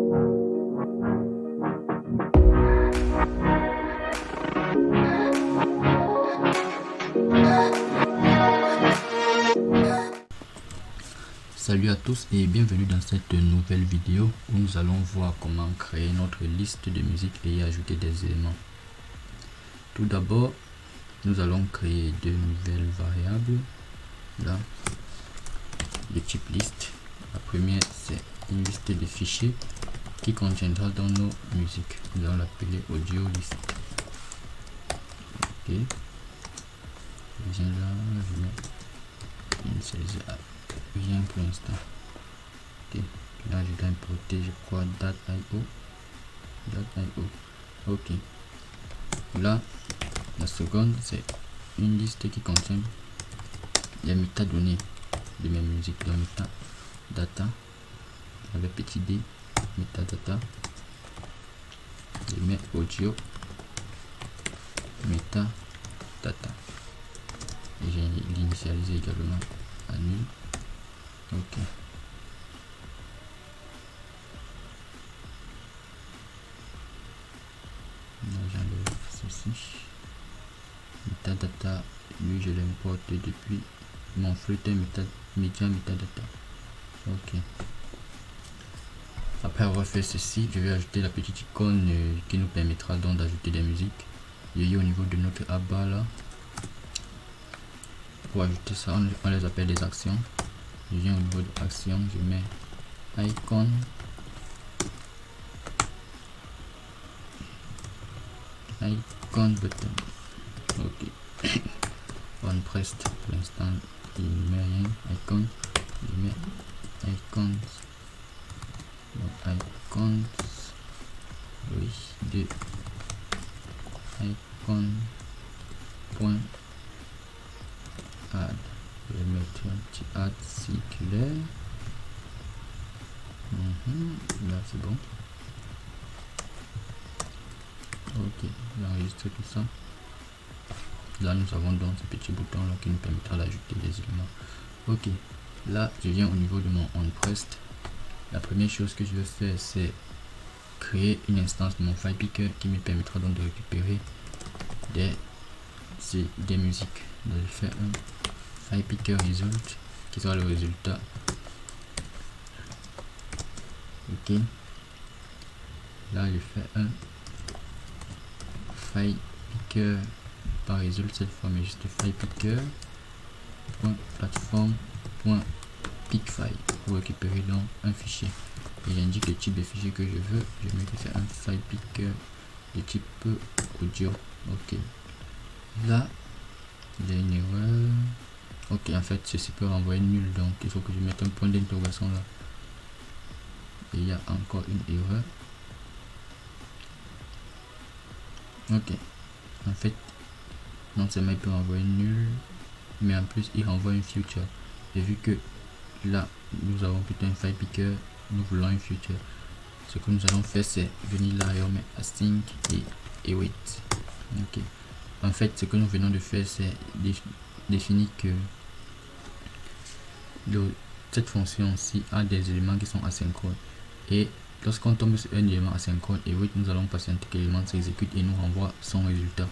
Salut à tous et bienvenue dans cette nouvelle vidéo où nous allons voir comment créer notre liste de musique et y ajouter des éléments. Tout d'abord, nous allons créer deux nouvelles variables. Là, de type liste. La première, c'est une liste de fichiers qui contiendra dans nos musiques. Nous allons l'appeler audio list. Ok. Je viens là, je mets initialiser rien pour l'instant. Ok. Là, je dois importer, je crois, date.io. Ok. Là, la seconde, c'est une liste qui contient les métadonnées de mes musiques. Donc, metadata avec petit d, metadata. Je mets audio, metadata. Et j'ai l'initialisé également à nul. Ok. J'enlève ceci. Metadata, lui je l'importe depuis mon flux media metadata. Ok. Après avoir fait ceci, je vais ajouter la petite icône qui nous permettra donc d'ajouter des musiques. Et au niveau de notre app là, pour ajouter ça, on les appelle des actions. Je viens au niveau de action, je mets icon. Icon button. Ok. On pressed pour l'instant, il ne met rien. Icon, il met icons. Donc icons, oui, de icon point add. Je vais mettre un petit add circulaire. Là c'est bon. Ok, j'enregistre tout ça. Là nous avons donc ce petit bouton là qui nous permettra d'ajouter des éléments. Ok, là je viens au niveau de mon onPressed. La première chose que je vais faire, c'est créer une instance de mon file picker qui me permettra donc de récupérer des musiques. Donc je fais un file picker result qui sera le résultat. Ok, là je fais un file picker par result cette fois, mais juste file picker .platform.pickfile pour récupérer donc un fichier. Et j'indique le type de fichier que je veux. Je mets que c'est un file picker de type audio. Ok, là il y a une erreur. Ok, en fait ceci peut renvoyer nul, donc il faut que je mette un point d'interrogation là. Et il y a encore une erreur. Ok, en fait non seulement il peut renvoyer nul, mais en plus il renvoie une future. Et vu que là nous avons plutôt un file picker, nous voulons une future. Ce que nous allons faire, c'est venir là et on met async et wait. Ok, en fait ce que nous venons de faire, c'est définir que cette fonction-ci a des éléments qui sont asynchrones. Et lorsqu'on tombe sur un élément asynchrone et wait, nous allons patienter que l'élément s'exécute et nous renvoie son résultat.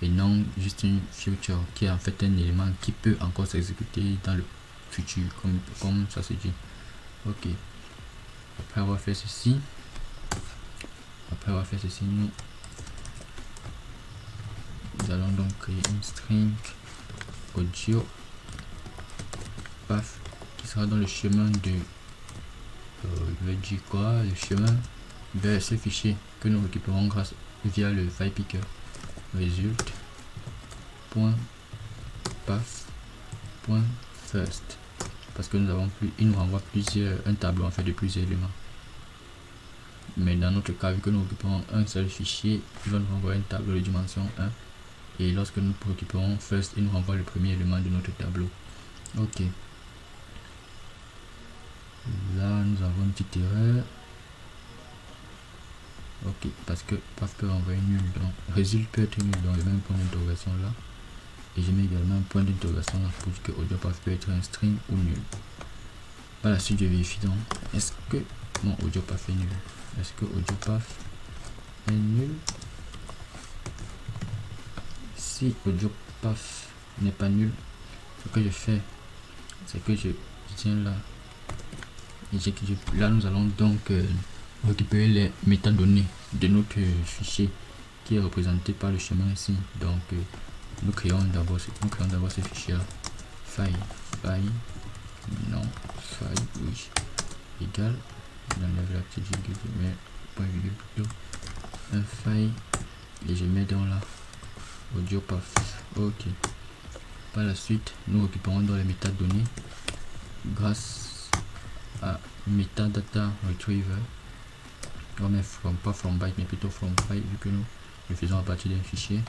Et non juste une future qui est en fait un élément qui peut encore s'exécuter dans le futur, comme ça se dit. Ok, après avoir fait ceci, nous allons donc créer une string audio path qui sera dans le chemin de je vais dire quoi, le chemin vers ce fichier que nous récupérons via le file picker. Result .path.first, parce que nous avons il nous renvoie un tableau en fait de plusieurs éléments. Mais dans notre cas, vu que nous récupérons un seul fichier, il va nous renvoyer un tableau de dimension 1. Et lorsque nous récupérons first, il nous renvoie le premier élément de notre tableau. Ok. Là, nous avons une petite erreur. Ok, parce que path peut renvoyer nul, donc résultat peut être nul, donc je mets un point d'interrogation là. Et je mets également un point d'interrogation là pour dire que audio path peut être un string ou nul. Par la suite, je vérifie donc est-ce que Non, audio path est nul. Est-ce que audio path est nul? Si audio path n'est pas nul, ce que je fais, c'est que je tiens là. Et là, nous allons donc récupérer les métadonnées de notre fichier qui est représenté par le schéma ici. Donc, nous créons d'abord ce fichier là. File, non, file, oui, égal, j'enlève la petite virgule, je mets point virgule plutôt, un file, et je mets dans là, audio path, ok. Par la suite, nous récupérons dans les métadonnées grâce à metadata retriever, on met pas from byte mais plutôt from file vu que nous le faisons à partir d'un fichier.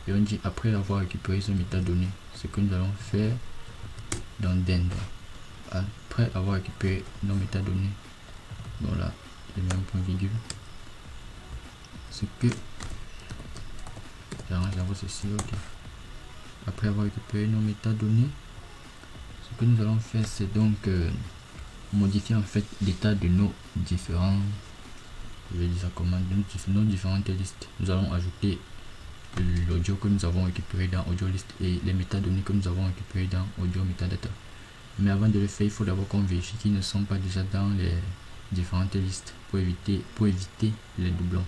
Et on dit après avoir récupéré ce métadonnées, ce que nous allons faire dans dend, après avoir récupéré nos métadonnées, bon là je mets un point virgule, ce que j'arrange d'abord ceci, ok. Après avoir récupéré nos métadonnées, ce que nous allons faire c'est donc modifier en fait l'état de nos différents, je vais dire ça comment, nos différentes listes. Nous allons ajouter l'audio que nous avons récupéré dans audio list et les métadonnées que nous avons récupéré dans audio metadata. Mais avant de le faire, il faut d'abord qu'on vérifie qu'ils ne sont pas déjà dans les différentes listes pour éviter les doublons.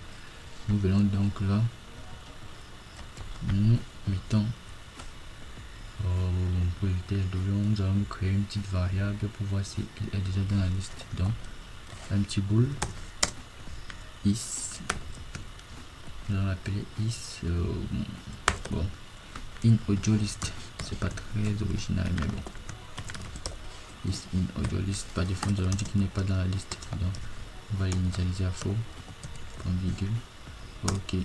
Nous venons donc là, nous mettons pour éviter les doublons, nous allons créer une petite variable pour voir s'il est déjà dans la liste. Donc un petit bool is, nous allons l'appeler is bon, in audio list, c'est pas très original mais bon, is in audio list. Par défaut nous allons dire qu'il n'est pas dans la liste, donc on va l'initialiser à faux, point virgule, ok.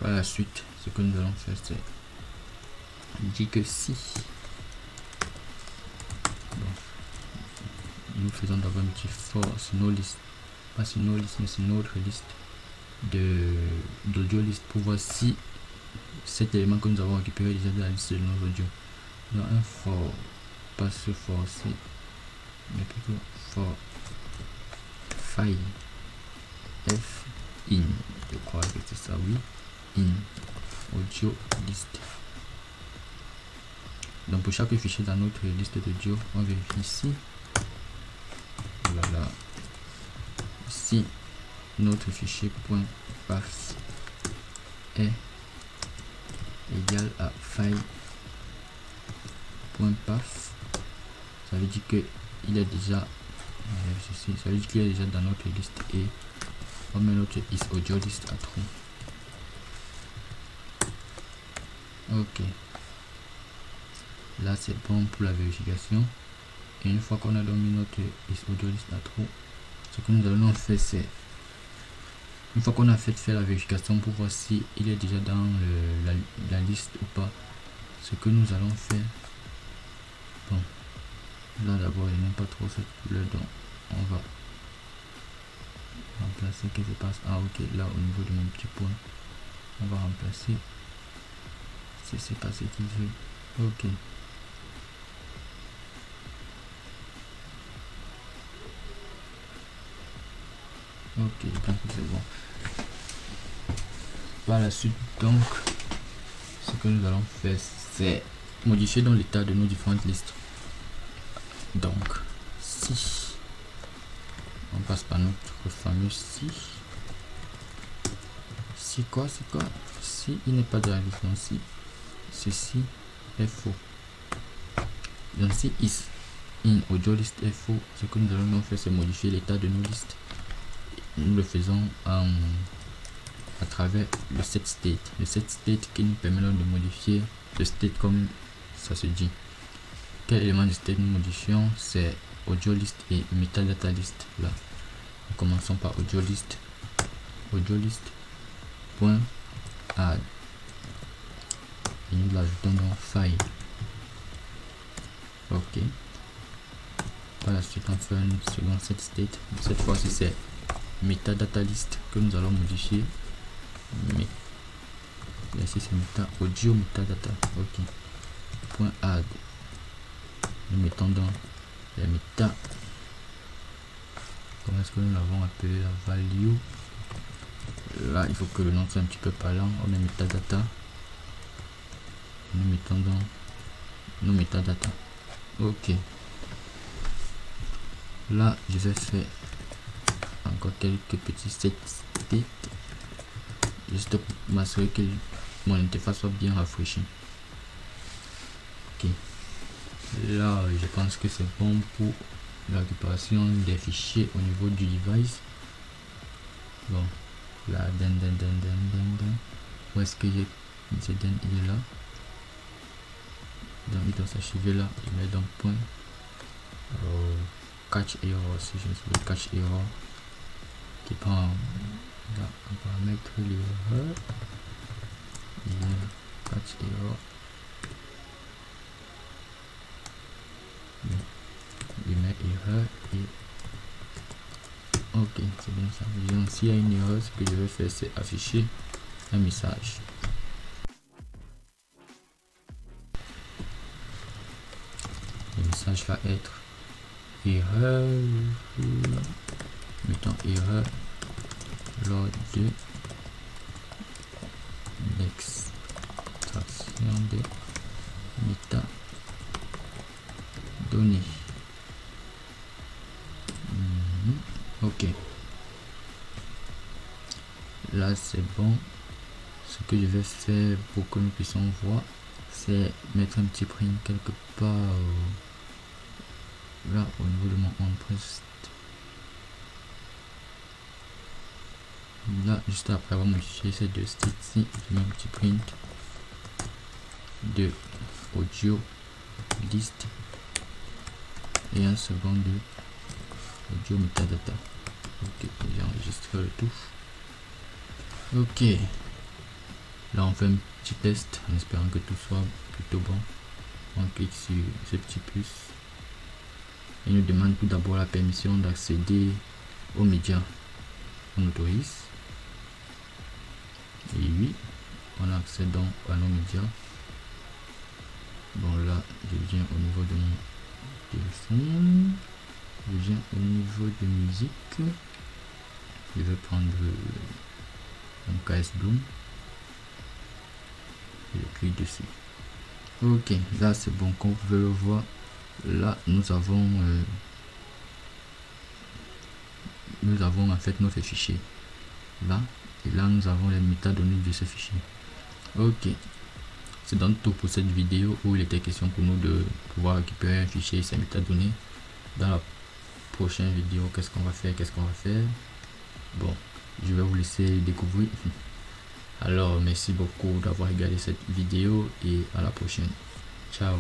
Par la suite, ce que nous allons faire c'est dit que si nous faisons d'abord un petit for sur nos listes, pas sur nos listes mais sur notre liste d'audio liste pour voir si cet élément que nous avons récupéré est déjà dans la liste de nos audios. Dans un for, pas ce for c'est mais plutôt for file f in, je crois que c'est ça, oui, in audio list. Donc pour chaque fichier dans notre liste d'audio, on vérifie ici, voilà, si notre fichier .path est égal à file.path, ça veut dire que il est déjà, ça veut dire qu'il est déjà dans notre liste et on met notre is audio list à true. Ok, là c'est bon pour la vérification. Et une fois qu'on a donc mis notre is audio list à true, ce que nous allons faire c'est, une fois qu'on a fait la vérification pour voir si il est déjà dans la liste ou pas, ce que nous allons faire, bon là d'abord il n'aime pas trop cette couleur, donc on va remplacer, qu'est-ce qui se passe, ah ok, là au niveau de mon petit point on va remplacer, c'est pas ce qu'il veut, ok. Ok, donc c'est bon. Par la suite, donc, ce que nous allons faire, c'est modifier dans l'état de nos différentes listes. Donc, si on passe par notre fameux si quoi, si il n'est pas de la liste, donc si ceci est faux. Donc si is in audio list est faux, ce que nous allons donc faire, c'est modifier l'état de nos listes. Nous le faisons à travers le set state qui nous permet de modifier le state comme ça se dit. Quel élément de state nous modifions? C'est audio list et metadata list. Là, nous commençons par audio list point add et nous l'ajoutons dans file. Ok, par la suite on fait un second set state. Cette fois-ci c'est metadata list que nous allons modifier, mais ici c'est meta audio metadata. Ok, point add, nous mettons dans les Comment est-ce que nous l'avons appelé la value? Là, il faut que le nom soit un petit peu parlant. On met metadata. Nous mettons dans nos metadata. Ok. Là, je vais faire encore quelques petits set state. Juste pour m'assurer que mon interface soit bien rafraîchie. Ok. Là, je pense que c'est bon pour la récupération des fichiers au niveau du device. Bon, là, où est-ce que j'ai il est là. Donc, il doit s'archiver là. Il met dans point catch error. Si je me souviens, catch error qui prend là, on va mettre l'erreur. Catch error. Il met erreur et ok, c'est bien ça. Disons, s'il y a une erreur, ce que je vais faire, c'est afficher un message. Le message va être erreur. Mettons erreur lors de l'extraction des métadonnées. Ok. Là, c'est bon. Ce que je vais faire pour que nous puissions voir, c'est mettre un petit print quelque part là au niveau de mon on-press. Là, juste après avoir modifié ces deux styles ici, je mets un petit print de audio list et un second de audio metadata. Ok, j'ai enregistré le tout. Ok, là on fait un petit test en espérant que tout soit plutôt bon. On clique sur ce petit plus. Il nous demande tout d'abord la permission d'accéder aux médias. On autorise. Et oui, on accède donc à nos médias. Bon, là, je viens au niveau de mon téléphone. Je viens au niveau de musique. Je vais prendre mon KS Bloom. Et je clique dessus. Ok, là c'est bon, comme vous pouvez le voir. Là, nous avons en fait notre fichier. Là, et là nous avons les métadonnées de ce fichier. Ok, c'est donc tout pour cette vidéo où il était question pour nous de pouvoir récupérer un fichier et ses métadonnées. Dans la prochaine vidéo, qu'est-ce qu'on va faire? Bon, je vais vous laisser découvrir. Alors, merci beaucoup d'avoir regardé cette vidéo et à la prochaine. Ciao.